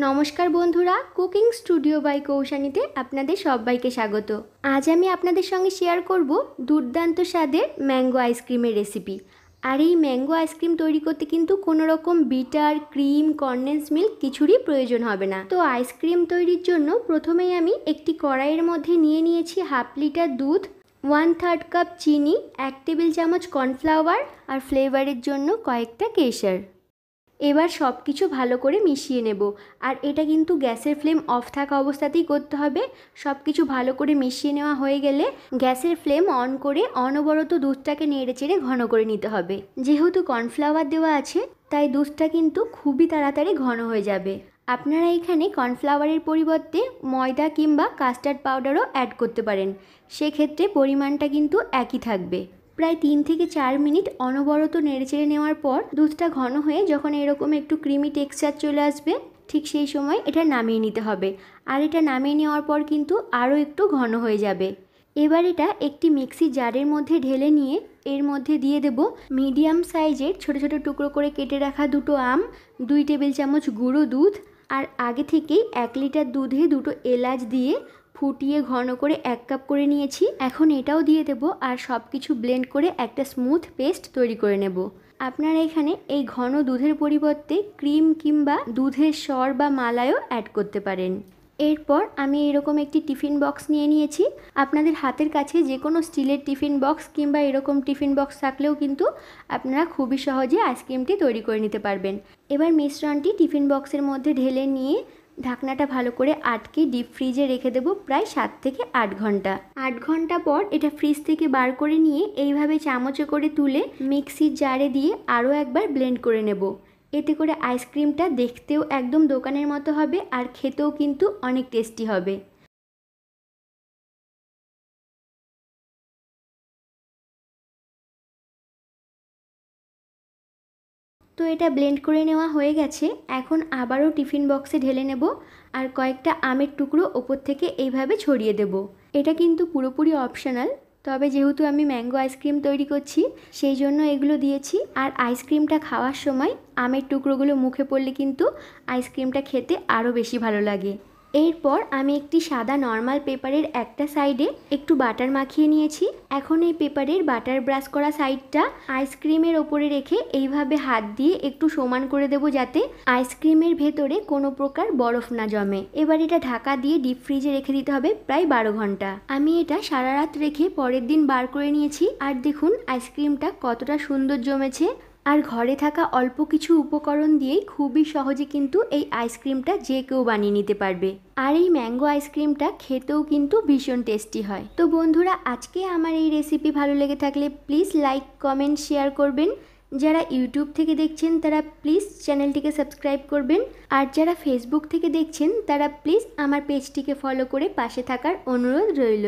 নমস্কার বন্ধুরা, cooking studio by কৌশানীতে আপনাদের সবাইকে স্বাগত। আজ আমি আপনাদের সঙ্গে শেয়ার করব দুর্দান্ত স্বাদের ম্যাঙ্গো আইসক্রিমের রেসিপি। আর এই ম্যাঙ্গো আইসক্রিম তৈরি করতে কিন্তু কোনো রকম বিটার, ক্রিম, কনডেন্স মিল্ক কিছুরই প্রয়োজন হবে না। তো আইসক্রিম তৈরির জন্য প্রথমেই আমি একটি কড়াইয়ের মধ্যে নিয়ে নিয়েছি 1/2 লিটার দুধ, 1/3 কাপ চিনি, 1 টেবিল চামচ কর্নফ্লাওয়ার আর ফ্লেভারের জন্য কয়েকটা কেশর। এবার সব কিছু ভালো করে মিশিয়ে নেব। আর এটা কিন্তু গ্যাসের ফ্লেম অফ থাকা অবস্থাতেই করতে হবে। সব কিছু ভালো করে মিশিয়ে নেওয়া হয়ে গেলে গ্যাসের ফ্লেম অন করে অনবরত দুধটাকে নেড়ে চেড়ে ঘন করে নিতে হবে। যেহেতু কর্নফ্লাওয়ার দেওয়া আছে তাই দুধটা কিন্তু খুবই তাড়াতাড়ি ঘন হয়ে যাবে। আপনারা এখানে কর্নফ্লাওয়ারের পরিবর্তে ময়দা কিংবা কাস্টার্ড পাউডারও অ্যাড করতে পারেন, সেক্ষেত্রে পরিমাণটা কিন্তু একই থাকবে। প্রায় 3 থেকে 4 মিনিট অনবরত নেড়েচেড়ে নেওয়ার পর দুধটা ঘন হয়ে যখন এরকম একটু ক্রিমি টেক্সচার চলে আসবে, ঠিক সেই সময় এটা নামিয়ে নিতে হবে। আর এটা নামিয়ে নেওয়ার পর কিন্তু আরও একটু ঘন হয়ে যাবে। এবার এটা একটি মিক্সি জারের মধ্যে ঢেলে নিয়ে এর মধ্যে দিয়ে দেব মিডিয়াম সাইজের ছোট ছোট টুকরো করে কেটে রাখা 2টো আম, 2 টেবিল চামচ গুঁড়ো দুধ আর আগে থেকেই 1 লিটার দুধে 2টো এলাচ দিয়ে ফুটিয়ে ঘন করে 1 কাপ করে নিয়েছি। এখন এটাও দিয়ে দেব আর সব কিছু ব্লেন্ড করে একটা স্মুথ পেস্ট তৈরি করে নেব। আপনারা এখানে এই ঘন দুধের পরিবর্তে ক্রিম কিংবা দুধের সর বা মালাইও অ্যাড করতে পারেন। এরপর আমি এরকম একটি টিফিন বক্স নিয়ে নিয়েছি। আপনাদের হাতের কাছে যে কোনো স্টিলের টিফিন বক্স কিংবা এরকম টিফিন বক্স থাকলেও কিন্তু আপনারা খুবই সহজে আইসক্রিমটি তৈরি করে নিতে পারবেন। এবার মিশ্রণটি টিফিন বক্সের মধ্যে ঢেলে নিয়ে ঢাকনাটা ভালো করে আটকে ডিপ ফ্রিজে রেখে দেবো প্রায় 7 থেকে 8 ঘন্টা। 8 ঘন্টা পর এটা ফ্রিজ থেকে বার করে নিয়ে এইভাবে চামচে করে তুলে মিক্সির জারে দিয়ে আরও একবার ব্লেন্ড করে নেব। এতে করে আইসক্রিমটা দেখতেও একদম দোকানের মতো হবে আর খেতেও কিন্তু অনেক টেস্টি হবে। তো এটা ব্লেন্ড করে নেওয়া হয়ে গেছে। এখন আবারও টিফিন বক্সে ঢেলে নেব আর কয়েকটা আমের টুকরো ওপর থেকে এইভাবে ছড়িয়ে দেব। এটা কিন্তু পুরোপুরি অপশনাল, তবে যেহেতু আমি ম্যাঙ্গো আইসক্রিম তৈরি করছি সেই জন্য এগুলো দিয়েছি। আর আইসক্রিমটা খাওয়ার সময় আমের টুকরোগুলো মুখে পড়লে কিন্তু আইসক্রিমটা খেতে আরও বেশি ভালো লাগে। এরপর আমি একটি সাদা নর্মাল পেপারের একটা সাইডে একটু বাটার মাখিয়ে নিয়েছি। এখন এই পেপারের বাটার ব্রাশ করা সাইডটা আইসক্রিমের ওপরে রেখে এইভাবে হাত দিয়ে একটু সমান করে দেব যাতে আইসক্রিমের ভেতরে কোনো প্রকার বরফ না জমে। এবার এটা ঢাকা দিয়ে ডিপ ফ্রিজে রেখে দিতে হবে প্রায় 12 ঘন্টা। আমি এটা সারা রাত রেখে পরের দিন বার করে নিয়েছি। আর দেখুন আইসক্রিমটা কতটা সুন্দর জমেছে। আর ঘরে থাকা অল্প কিছু উপকরণ দিয়েই খুবই সহজে কিন্তু এই আইসক্রিমটা যে কেউ বানিয়ে নিতে পারবে। আর এই ম্যাঙ্গো আইসক্রিমটা খেতেও কিন্তু ভীষণ টেস্টি হয়। তো বন্ধুরা, আজকে আমার এই রেসিপি ভালো লেগে থাকলে প্লিজ লাইক, কমেন্ট, শেয়ার করবেন। যারা ইউটিউব থেকে দেখছেন তারা প্লিজ চ্যানেলটিকে সাবস্ক্রাইব করবেন। আর যারা ফেসবুক থেকে দেখছেন তারা প্লিজ আমার পেজটিকে ফলো করে পাশে থাকার অনুরোধ রইল।